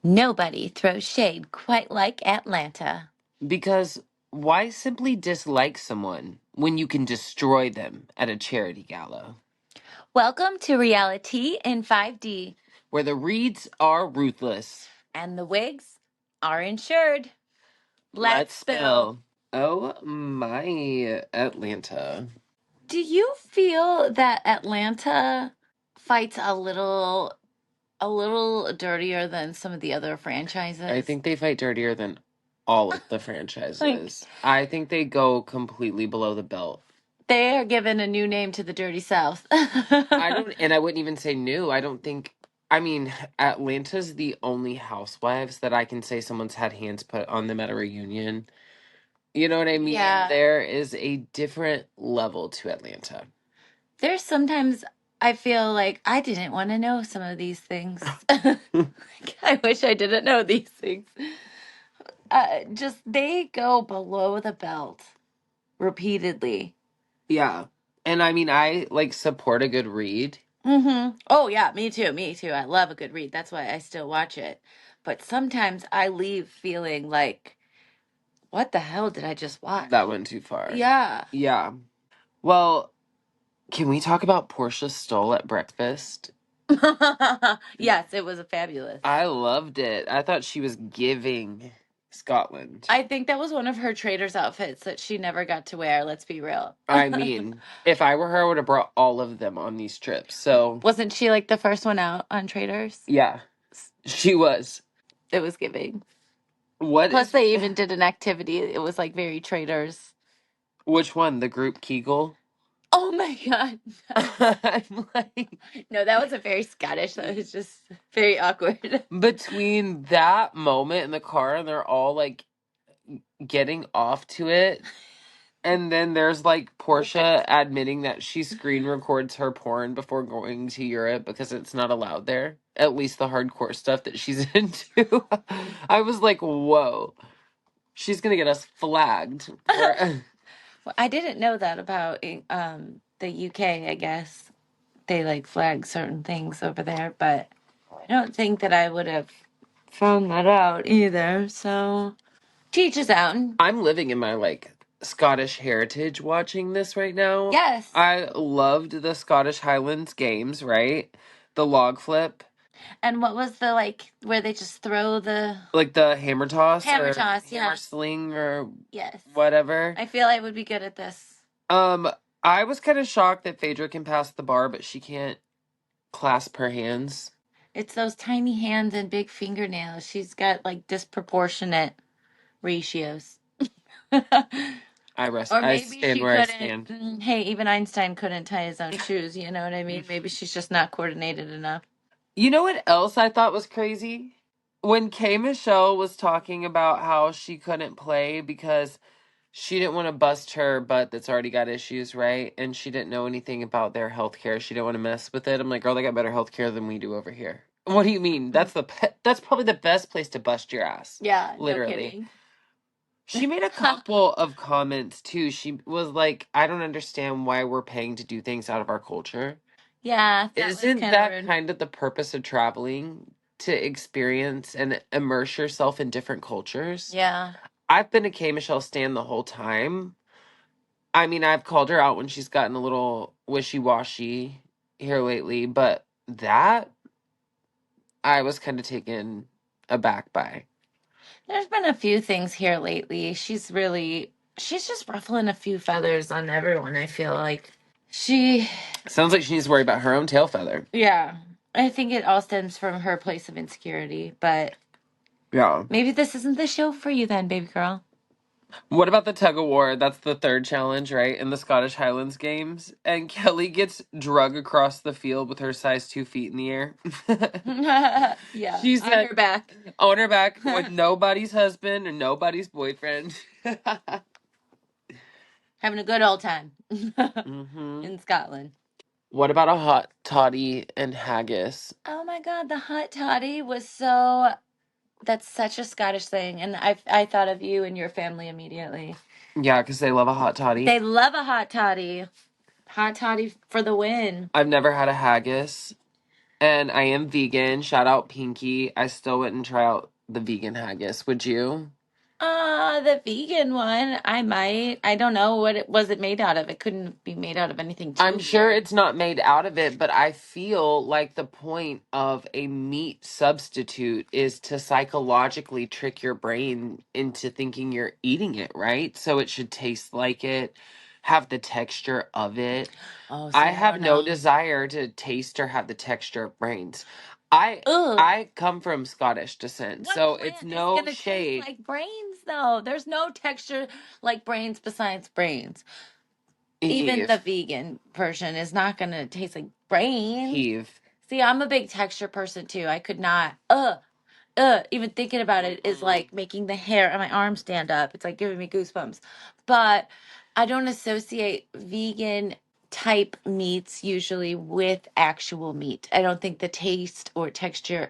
Nobody throws shade quite like Atlanta. Because why simply dislike someone when you can destroy them at a charity gala? Welcome to Reality in 5D. Where the reeds are ruthless. And the wigs are insured. Let's spill. Oh my Atlanta. Do you feel that Atlanta fights a little dirtier than some of the other franchises? I think they fight dirtier than all of the franchises. I think they go completely below the belt. They are given a new name to the Dirty South. I wouldn't even say new. Atlanta's the only housewives that I can say someone's had hands put on them at a reunion. You know what I mean? Yeah. There is a different level to Atlanta. There's sometimes I feel like I didn't want to know some of these things. I wish I didn't know these things. Just they go below the belt repeatedly. Yeah. And I support a good read. Mm-hmm. Oh, yeah, me too. Me too. I love a good read. That's why I still watch it. But sometimes I leave feeling like, what the hell did I just watch? That went too far. Yeah. Yeah. Well, can we talk about Porsha's stole at breakfast? Yes, it was fabulous. I loved it. I thought she was giving Scotland. I think that was one of her trader's outfits that she never got to wear, let's be real. If I were her, I would have brought all of them on these trips. So wasn't she like the first one out on Traders? Yeah, she was. It was giving. What? Plus, they even did an activity. It was like very Traders. Which one? The group Kegel? Oh my god! I'm like, no, that wasn't very Scottish. That was just very awkward. Between that moment in the car, and they're all like getting off to it. And then there's like Porsha admitting that she screen records her porn before going to Europe because it's not allowed there. At least the hardcore stuff that she's into. I was like, whoa. She's going to get us flagged. Well, I didn't know that about the UK, I guess. They like flag certain things over there, but I don't think that I would have found that out either. So, teach his own. I'm living in my Scottish heritage watching this right now. Yes. I loved the Scottish Highlands Games, right? The log flip. And what was the where they just throw the the hammer toss? Hammer toss, hammer sling or yes. Whatever. I feel I would be good at this. I was kind of shocked that Phaedra can pass the bar, but she can't clasp her hands. It's those tiny hands and big fingernails. She's got disproportionate ratios. I stand where I stand. Hey, even Einstein couldn't tie his own shoes, you know what I mean? Maybe she's just not coordinated enough. You know what else I thought was crazy? When K. Michelle was talking about how she couldn't play because she didn't want to bust her butt that's already got issues, right? And she didn't know anything about their health care. She didn't want to mess with it. I'm like, girl, they got better health care than we do over here. What do you mean? That's probably the best place to bust your ass. Yeah, literally. No kidding. She made a couple of comments too. She was like, I don't understand why we're paying to do things out of our culture. Yeah. Isn't that kind of the purpose of traveling? To experience and immerse yourself in different cultures? Yeah. I've been a K. Michelle stan the whole time. I've called her out when she's gotten a little wishy-washy here lately, but that I was kind of taken aback by. There's been a few things here lately. She's just ruffling a few feathers on everyone, I feel like. She sounds like she needs to worry about her own tail feather. Yeah. I think it all stems from her place of insecurity, but yeah. Maybe this isn't the show for you then, baby girl. What about the tug of war? That's the third challenge, right? In the Scottish Highlands Games. And Kelly gets drug across the field with her size 2 feet in the air. Yeah. She's on her back. On her back with nobody's husband or nobody's boyfriend. Having a good old time in Scotland. What about a hot toddy and haggis? Oh my god, the hot toddy was that's such a Scottish thing, and I thought of you and your family immediately. Yeah, because they love a hot toddy. They love a hot toddy. Hot toddy for the win. I've never had a haggis, And I am vegan. Shout out Pinky. I still wouldn't try out the vegan haggis. Would you? The vegan one, I might. I don't know what it was it made out of. It couldn't be made out of anything too I'm sure weird. it's not made out of it, but I feel like the point of a meat substitute is to psychologically trick your brain into thinking you're eating it, right? So it should taste like it, have the texture of it. Oh, I see, I have don't no know. desire to taste or have the texture of brains. I Ugh. I come from Scottish descent, What so it's plant is no gonna taste shade. like brains though? There's no texture like brains besides brains. Even the Eve, vegan version is not gonna taste like brains. Heave. See, I'm a big texture person too. I could not. Even thinking about it is Mm-mm. like making the hair on my arm stand up. It's like giving me goosebumps. But I don't associate vegan type meats usually with actual meat. I don't think the taste or texture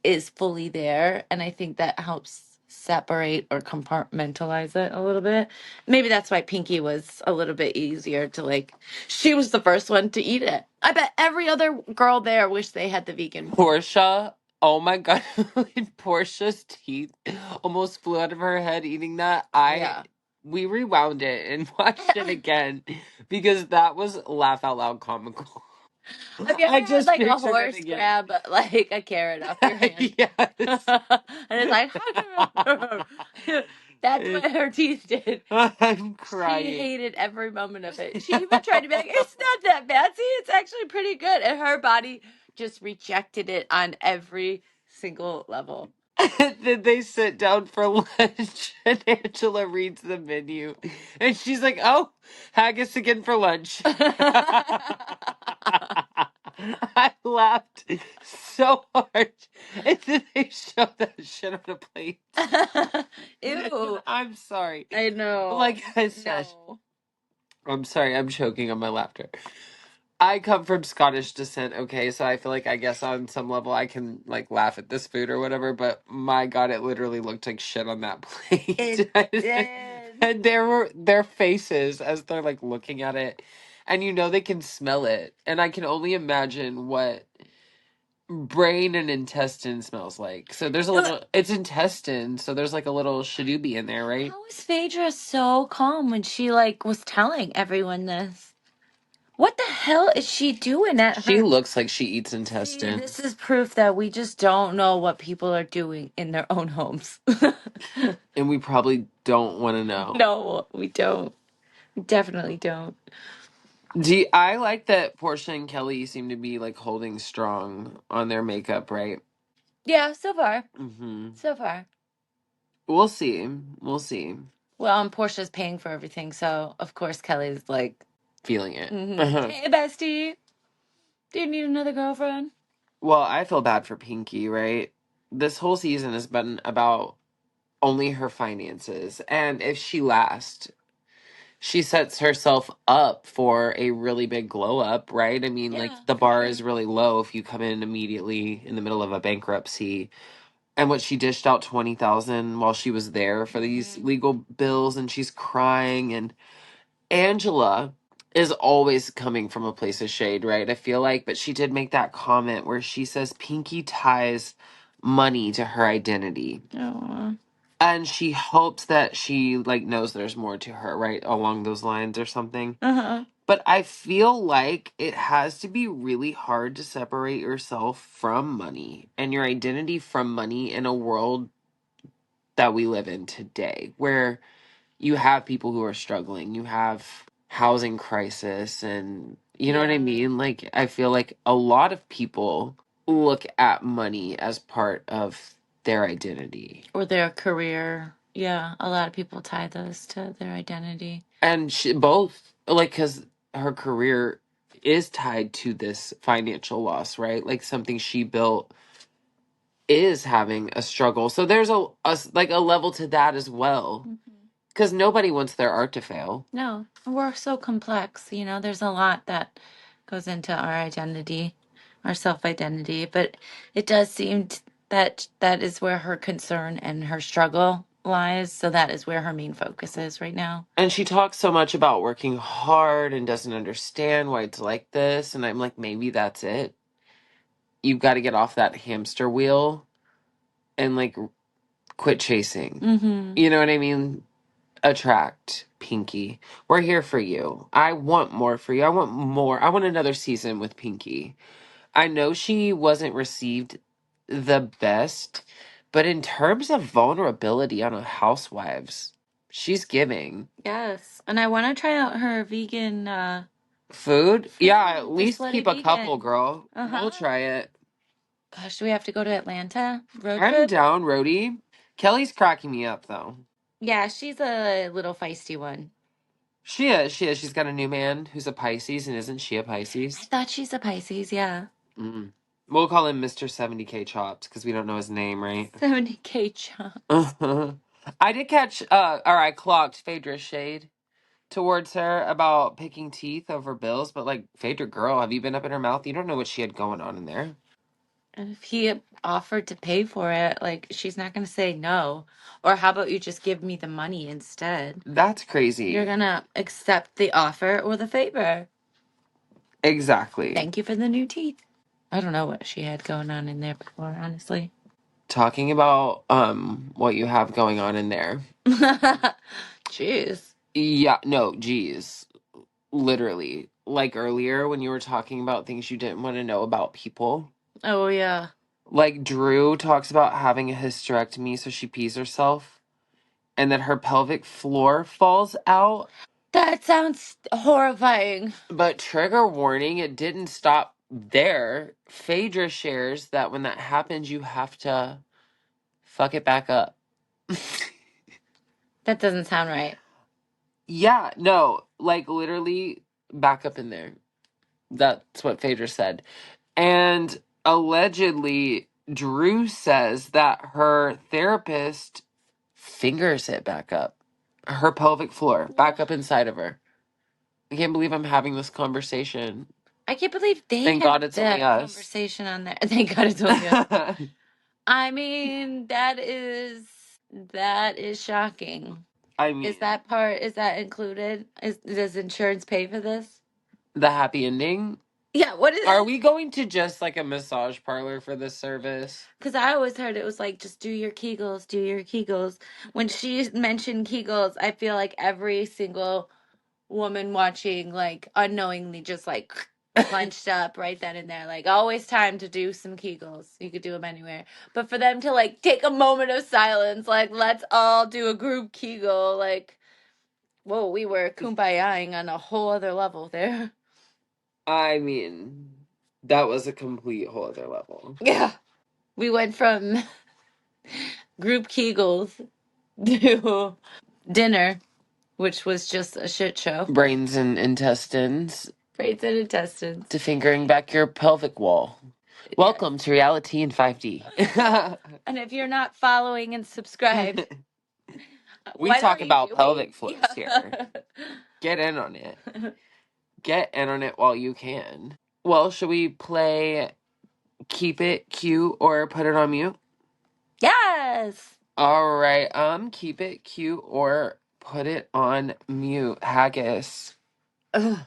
is fully there, and I think that helps separate or compartmentalize it a little bit. Maybe that's why Pinky was a little bit easier to like. She was the first one to eat it. I bet every other girl there wished they had the vegan. Portia, oh my god, Portia's teeth almost flew out of her head eating that. Yeah. We rewound it and watched it again because that was laugh out loud comical. Have you ever I had just like a pictured it horse again. grab like a carrot off your hand? Yes. And it's like that's It- what her teeth did. I'm She crying. hated every moment of it. She even tried to be like, it's not that bad. See, it's actually pretty good. And her body just rejected it on every single level. And then they sit down for lunch, and Angela reads the menu, and she's like, "Oh, haggis again for lunch." I laughed so hard, and then they show that shit on a plate. Ew. I'm sorry. I know. Like I said, No. I'm sorry. I'm choking on my laughter. I come from Scottish descent, okay, so I feel like I guess on some level I can like laugh at this food or whatever, but my God, it literally looked like shit on that It plate. did. And there were their faces as they're like looking at it, and you know they can smell it. And I can only imagine what brain and intestine smells like. So there's a little, it's intestine, so there's like a little shadoobie in there, right? How was Phaedra so calm when she like was telling everyone this? What the hell is she doing at She her? looks like she eats See, intestine. this is proof that we just don't know what people are doing in their own homes. And we probably don't want to know. No, we don't. We definitely don't. I like that Portia and Kelly seem to be like holding strong on their makeup, right? Yeah, so far. Hmm. So far. We'll see. We'll see. Well, and Portia's paying for everything, so of course Kelly's like, Feeling it. Hey, bestie, do you need another girlfriend? Well, I feel bad for Pinky, right? This whole season has been about only her finances. And if she lasts, she sets herself up for a really big glow up, right? I mean, like Yeah, the for bar sure. is really low if you come in immediately in the middle of a bankruptcy. And what she dished out 20,000 while she was there for these Hmm. legal bills, and she's crying. And Angela is always coming from a place of shade, right? I feel like, but she did make that comment where she says Pinky ties money to her identity. Oh, And she hopes that she like knows there's more to her, right? Along those lines or something. uh-huh. But I feel like it has to be really hard to separate yourself from money and your identity from money in a world that we live in today, where you have people who are struggling, you have housing crisis, and you know what I Yeah. mean? Like, I feel like a lot of people look at money as part of their identity. Or their career. Yeah, a lot of people tie those to their identity. And both, like, because her career is tied to this financial loss, right? Like, something she built is having a struggle. So there's like a level to that as well. Hmm. Because nobody wants their art to fail. No, we're so complex. There's a lot that goes into our identity, our self-identity, but it does seem that that is where her concern and her struggle lies. So that is where her main focus is right now. And she talks so much about working hard and doesn't understand why it's like this. And I'm like, maybe that's it. you've got to get off that hamster wheel and like quit chasing. Mm-hmm. You know what I mean? Attract, Pinky. We're here for you. I want more for you. I want more. I want another season with Pinky. I know she wasn't received the best, but in terms of vulnerability on a Housewives, she's giving. Yes. And I want to try out her vegan Food? Yeah, at Just least bloody keep a couple, vegan. girl. Uh-huh. We'll try it. Gosh, do we have to go to Atlanta? Road I'm trip? down, Rhodey. Kelly's cracking me up, though. Yeah, she's a little feisty one. She is. She is. She's got a new man who's a Pisces, and isn't she a I Pisces? thought she's a Pisces, yeah. Mm. We'll call him Mr. 70K Chops because we don't know his name, right? 70K chunk. I did catch, or I clocked Phaedra's shade towards her about picking teeth over bills, but like, Phaedra, girl, have you been up in her mouth? You don't know what she had going on in there. And if he offered to pay for it, like, she's not going to say no. Or how about you just give me the money instead? That's You're crazy. going to accept the offer or the favor. Exactly. Thank you for the new teeth. I don't know what she had going on in there before, honestly. Talking about what you have going on in there. Jeez. Yeah, no, geez. Literally. Like earlier when you were talking about things you didn't want to know about people. Oh, yeah. Like Drew talks about having a hysterectomy so she pees herself and that her pelvic floor falls out. That sounds horrifying. But trigger warning, it didn't stop there. Phaedra shares that when that happens, you have to fuck it back up. That doesn't sound right. Yeah, no, like literally back up in there. That's what Phaedra said. And allegedly, Drew says that her therapist fingers it back up. Her pelvic floor, back up inside of her. I can't believe I'm having this conversation. I can't believe they Thank had God it's only that us. conversation on there. Thank God it's only us. I mean, that is shocking. I mean, Is that included? Does insurance pay for this? the happy ending. Yeah, what is Are we going to just like a massage parlor for this service? Because I always heard it was like, just do your Kegels, do your Kegels. When she mentioned Kegels, I feel like every single woman watching, like, unknowingly just like clenched up right then and there. Like, always time to do some Kegels. You could do them anywhere. But for them to like take a moment of silence, like, let's all do a group Kegel, like, whoa, we were kumbayaing on a whole other level there. I mean, that was a complete whole other level. Yeah. We went from group Kegels to dinner, which was just a shit show. Brains and intestines Brains and intestines. to fingering back your pelvic wall. Welcome to reality in 5D. And if you're not following and subscribed, We what talk are you about doing? pelvic floors Yeah. here. Get in on it. Get in on it while you can. Well, should we play Keep It Cute or Put It on Mute? Yes. All right, keep it cute or put it on mute, haggis. Ugh.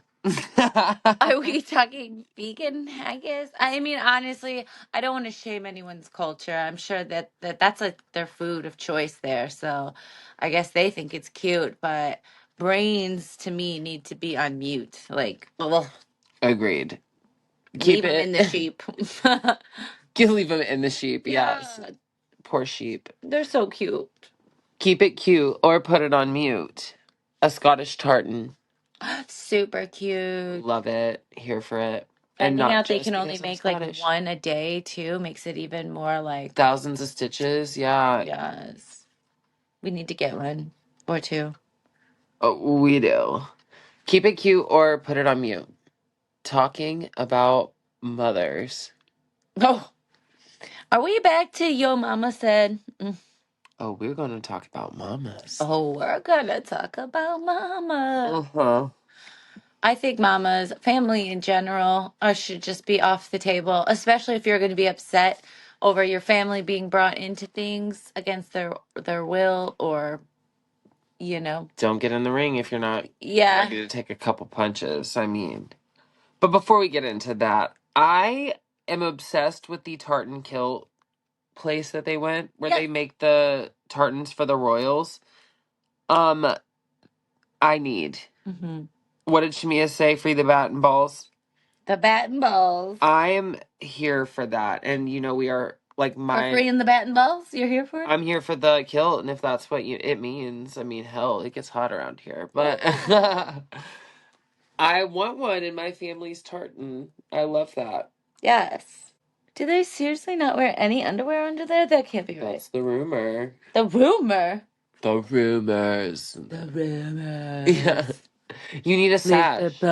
Are we talking vegan haggis? I mean, honestly, I don't want to shame anyone's culture. I'm sure that's like their food of choice there. So I guess they think it's cute, but brains to me need to be on mute. Like, ugh, Agreed. leave Keep them it. in the sheep. You leave them in the sheep. Yeah, Yes. Poor sheep. they're so cute. Keep it cute or put it on mute. A Scottish tartan. Super cute. Love it. Here for it. And Finding not out they just can only because I'm make like Scottish. one a day too makes it even more like, Thousands of stitches. Yeah. yes. We need to get one or two. Oh, we do. Keep it cute or put it on mute. Talking about mothers. Oh, are we back to Yo Mama Said? Oh, we're going to talk about mamas. Oh, we're gonna talk about mama. Uh-huh. I think mamas, family in general, should just be off the table, especially if you're going to be upset over your family being brought into things against their will, or Don't get in the ring if you're not yeah. ready to take a couple punches. I mean, but before we get into that, I am obsessed with the tartan kilt place that they went, where Yeah. they make the tartans for the royals. I need. Mm-hmm. What did Shamea say? Free the bat and balls. The bat and balls. I am here for that, and we are like For free in the bat and balls? You're here for it? I'm here for the kilt, and if that's what it means, I mean, hell, it gets hot around here, but I want one in my family's tartan. I love that. Yes. Do they seriously not wear any underwear under there? That can't be right. That's the rumor. The rumor? The rumors. The rumors. Yeah. You need a sash.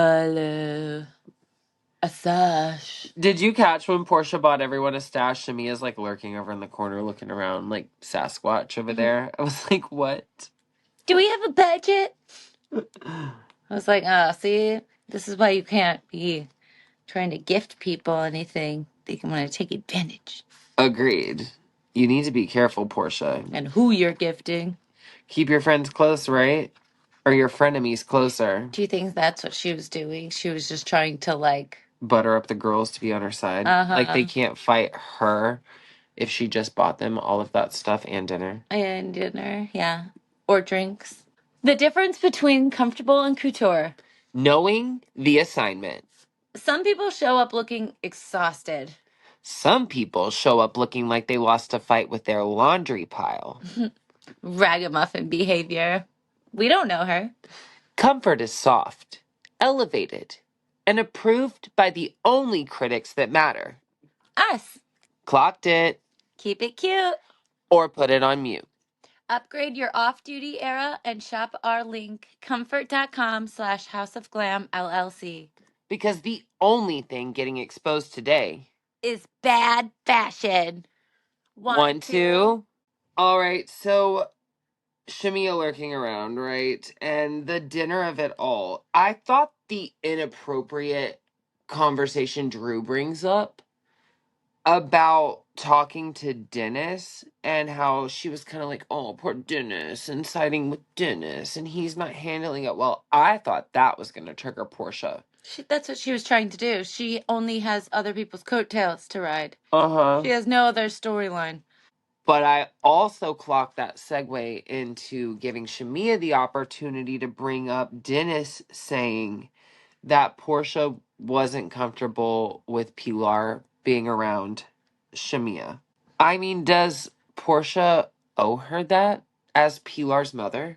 A sash. Did you catch when Porsha bought everyone a stash? Shamea's like lurking over in the corner looking around like Sasquatch over there. I was like, what? Do we have a budget? I was like, see, this is why you can't be trying to gift people anything. They can want to take advantage. Agreed. You need to be careful, Porsha. And who you're gifting. Keep your friends close, right? Or your frenemies closer. Do you think that's what she was doing? She was just trying to like butter up the girls to be on her side. Like they can't fight her if she just bought them all of that stuff and dinner. And dinner, yeah. Or drinks. The difference between comfortable and couture. Knowing the assignment. Some people show up looking exhausted. Some people show up looking like they lost a fight with their laundry pile. Ragamuffin behavior. We don't know her. Comfort is soft, elevated, and approved by the only critics that matter. Us. Clocked it. Keep it cute. Or put it on mute. Upgrade your off-duty era and shop our link, comfort.com/houseofglam LLC. Because the only thing getting exposed today is bad fashion. One, two. All right, so Shamea lurking around, right? And the dinner of it all. I thought the inappropriate conversation Drew brings up about talking to Dennis and how she was kind of like, oh, poor Dennis, and siding with Dennis, and he's not handling it well. I thought that was going to trigger Porsha. That's what she was trying to do. She only has other people's coattails to ride. Uh-huh. She has no other storyline. But I also clocked that segue into giving Shamea the opportunity to bring up Dennis saying that Porsha wasn't comfortable with Pilar being around Shamea. I mean, does Porsha owe her that as Pilar's mother?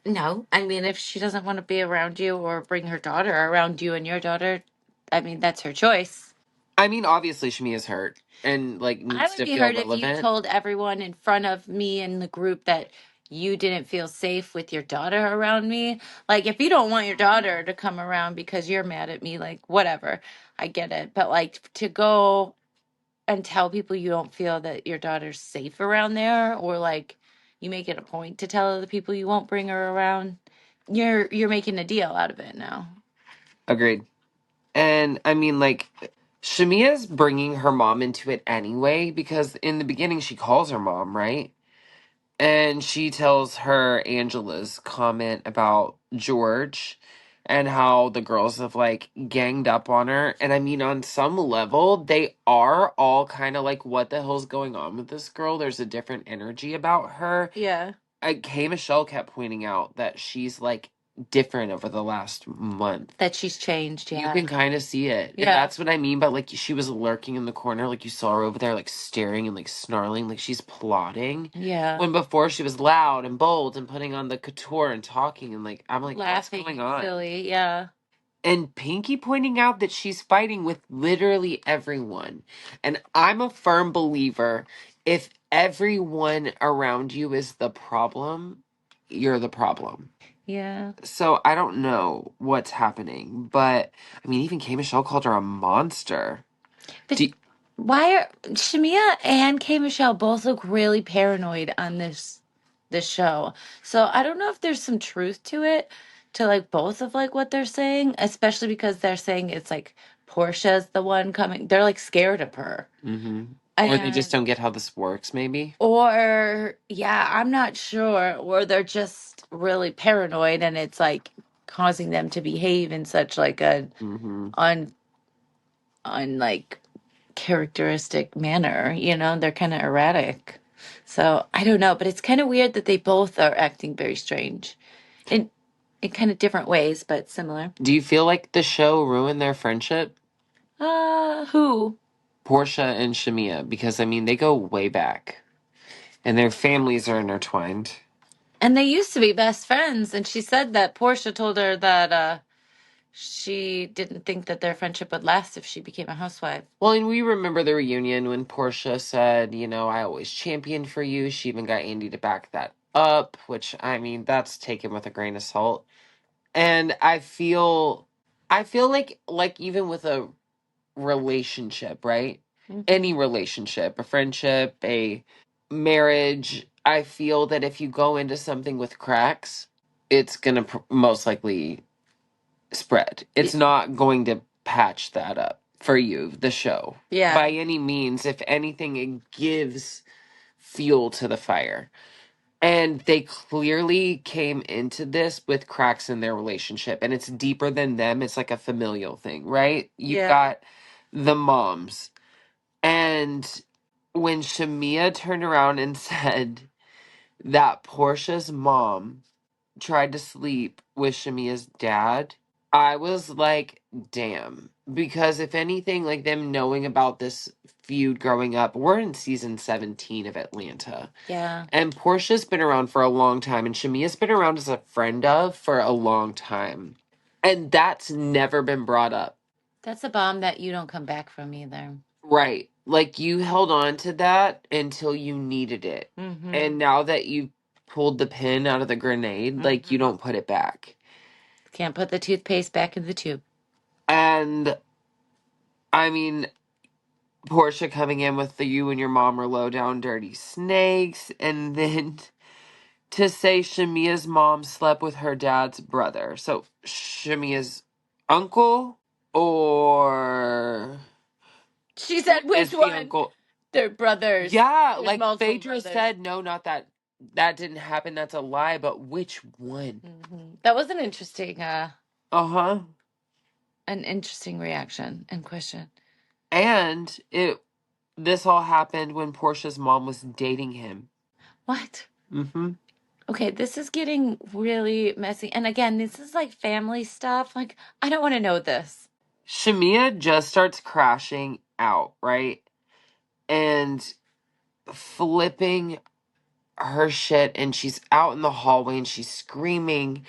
No. I mean, if she doesn't want to be around you or bring her daughter around you and your daughter, I mean, that's her choice. I mean, obviously Shamea's hurt and like needs to feel relevant. I would be hurt if you told everyone in front of me and the group that you didn't feel safe with your daughter around me. Like, if you don't want your daughter to come around because you're mad at me, like, whatever, I get it. But like, to go and tell people you don't feel that your daughter's safe around there, or like you make it a point to tell other people you won't bring her around, you're making a deal out of it now. Agreed. And I mean, like, Shamea's bringing her mom into it anyway, because in the beginning she calls her mom, right? And she tells her Angela's comment about George and how the girls have like ganged up on her. And I mean, on some level, they are all kind of like, what the hell's going on with this girl? There's a different energy about her. Yeah. K. Michelle kept pointing out that she's like different over the last month. That she's changed, yeah. You can kind of see it. Yeah. And that's what I mean by like she was lurking in the corner, like you saw her over there like staring and like snarling, like she's plotting. Yeah. When before she was loud and bold and putting on the couture and talking and like I'm like, laughing, what's going on? Silly, yeah. And Pinky pointing out that she's fighting with literally everyone. And I'm a firm believer, if everyone around you is the problem, you're the problem. Yeah. So I don't know what's happening, but I mean, even K. Michelle called her a monster. But why are Shamea and K. Michelle both look really paranoid on this show? So I don't know if there's some truth to it, to like both of like what they're saying, especially because they're saying it's like Portia's the one coming. They're like scared of her. Mm-hmm. Or they just don't get how this works, maybe. Or, yeah, I'm not sure. Or they're just really paranoid and it's like causing them to behave in such like a like characteristic manner. They're kind of erratic. So I don't know, but it's kind of weird that they both are acting very strange in kind of different ways, but similar. Do you feel like the show ruined their friendship? Who? Porsha and Shamea, because I mean they go way back. And their families are intertwined. And they used to be best friends, and she said that Portia told her that she didn't think that their friendship would last if she became a housewife. Well, and we remember the reunion when Portia said, I always championed for you. She even got Andy to back that up, which I mean, that's taken with a grain of salt. And I feel like even with a relationship, right? Mm-hmm. Any relationship, a friendship, a marriage, I feel that if you go into something with cracks, it's going to most likely spread. It's not going to patch that up for you, the show. Yeah. By any means, if anything, it gives fuel to the fire. And they clearly came into this with cracks in their relationship. And it's deeper than them. It's like a familial thing, right? You've got the moms. And when Shamea turned around and said that Portia's mom tried to sleep with Shamea's dad, I was like, damn. Because if anything, like them knowing about this feud growing up, we're in season 17 of Atlanta. Yeah. And Portia's been around for a long time, and Shamea's been around as a friend of for a long time. And that's never been brought up. That's a bomb that you don't come back from either. Right. Like you held on to that until you needed it. Mm-hmm. And now that you've pulled the pin out of the grenade, like you don't put it back. Can't put the toothpaste back in the tube. And I mean, Portia coming in with the you and your mom are low down dirty snakes, and then to say Shamea's mom slept with her dad's brother. So Shamea's uncle, or She said which is the one? uncle? They're brothers. Yeah, There's like multiple Phaedra brothers. said, no, not that. That didn't happen. That's a lie. But which one? Mm-hmm. That was an interesting Uh-huh. an interesting reaction and question. And this all happened when Portia's mom was dating him. What? Mm-hmm. Okay, this is getting really messy. And again, this is like family stuff. Like, I don't want to know this. Shamea just starts crashing out, right? And flipping her shit, and she's out in the hallway and she's screaming.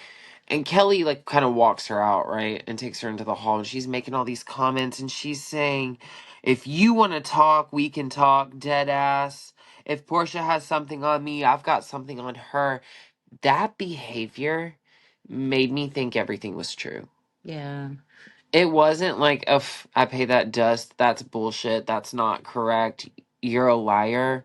And Kelly like kind of walks her out, right? And takes her into the hall, and she's making all these comments, and she's saying, if you want to talk, we can talk, dead ass. If Portia has something on me, I've got something on her. That behavior made me think everything was true. Yeah. It wasn't like, I pay that dust, that's bullshit, that's not correct, you're a liar.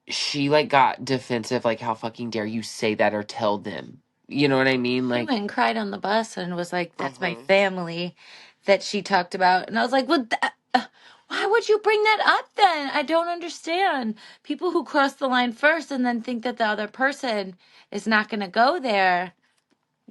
She like got defensive, like, how fucking dare you say that or tell them. You know what I mean? She Like, went and cried on the bus and was like, that's my family that she talked about. And I was like, well, why would you bring that up then? I don't understand. People who cross the line first and then think that the other person is not going to go there.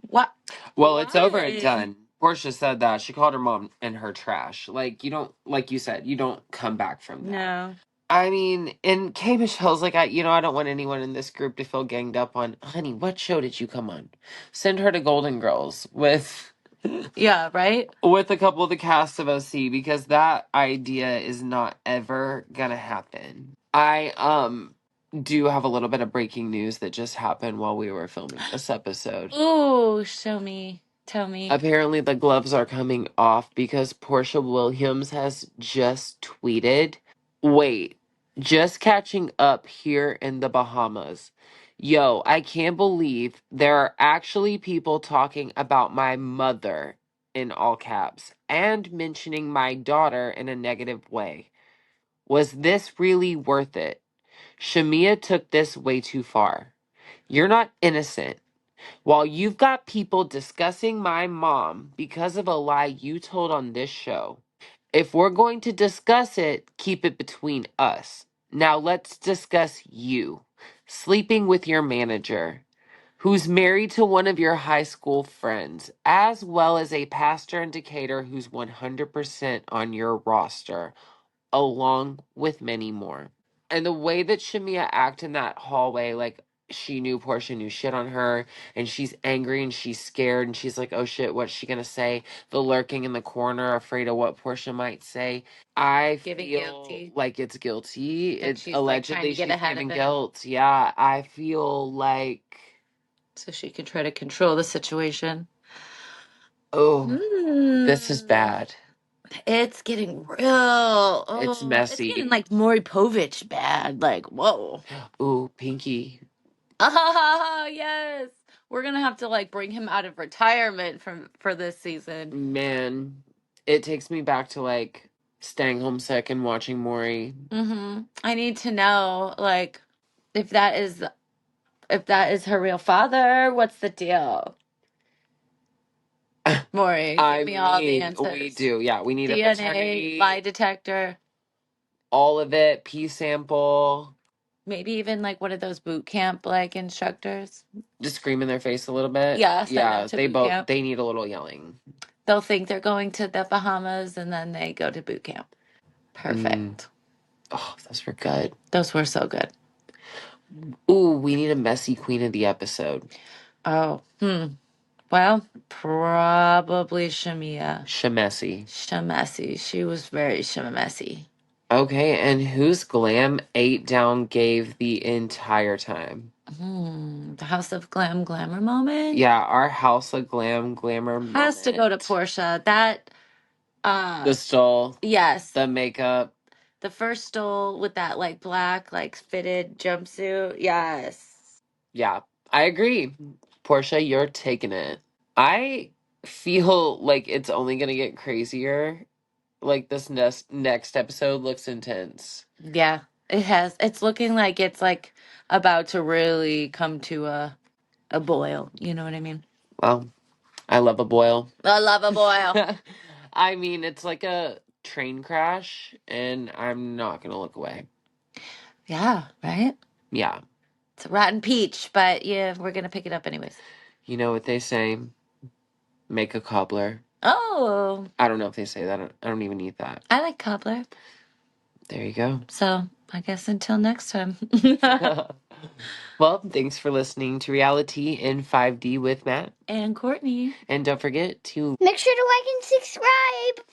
What? well, it's over and done. Portia said that. She called her mom and her trash. Like, you don't, like you said, you don't come back from that. No. I mean, and K. Michelle's like, I don't want anyone in this group to feel ganged up on. Honey, what show did you come on? Send her to Golden Girls with Yeah, right? with a couple of the cast of OC, because that idea is not ever gonna happen. I do have a little bit of breaking news that just happened while we were filming this episode. Ooh, show me. Tell me. Apparently the gloves are coming off because Portia Williams has just tweeted, wait, just catching up here in the Bahamas. Yo, I can't believe there are actually people talking about my mother in all caps and mentioning my daughter in a negative way. Was this really worth it? Shamea took this way too far. You're not innocent. While you've got people discussing my mom because of a lie you told on this show, if we're going to discuss it, keep it between us. Now let's discuss you sleeping with your manager, who's married to one of your high school friends, as well as a pastor in Decatur who's 100% on your roster. along with many more. And the way that Shamea acted in that hallway, like she knew Portia knew shit on her, and she's angry and she's scared, and she's like, oh shit, what's she gonna say? The lurking in the corner, afraid of what Portia might say. I Giving feel guilty. like it's guilty. That It's she's like trying allegedly to get she's ahead giving of it. guilt. Yeah, I feel like So she can try to control the situation. oh, this is bad. It's getting real. It's Oh, it's messy. getting like Maury Povich bad. Like, whoa. Ooh, Pinky. Oh, yes. We're gonna have to like bring him out of retirement for this season. Man, it takes me back to like staying homesick and watching Maury. I need to know like if that is her real father. What's the deal? Maury, give me all the answers. We do. Yeah, we need a DNA, paternity, lie detector, all of it, pee sample. maybe even like one of those boot camp like instructors. Just scream in their face a little bit. Yeah, send Yeah, them to they boot both camp. they need a little yelling. They'll think they're going to the Bahamas and then they go to boot camp. Perfect. Oh, those were good. Those were so good. Ooh, we need a messy queen of the episode. Oh, well, probably Shamea. Shamessy. Shamessy. She was very Shamessy. Okay, and whose glam 8 down gave the entire time? The House of Glamour moment? Yeah, our House of Glamour moment. Has to go to Porsha. That, the stole. yes. The makeup. The first stole with that, like, black, like, fitted jumpsuit. Yes. Yeah, I agree. Portia, you're taking it. I feel like it's only going to get crazier. Like, this next episode looks intense. Yeah, it has. It's looking like it's, like, about to really come to a boil. You know what I mean? Well, I love a boil. I love a boil. I mean, it's like a train crash, and I'm not going to look away. Yeah, right? Yeah. It's a rotten peach, but yeah, we're going to pick it up anyways. You know what they say? Make a cobbler. Oh. I don't know if they say that. I don't even eat that. I like cobbler. There you go. So, I guess until next time. Well, thanks for listening to Reality in 5D with Matt. And Courtney. And don't forget to make sure to like and subscribe.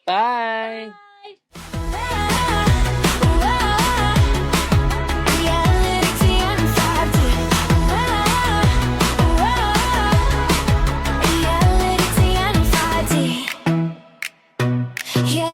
Bye. Bye. Yeah.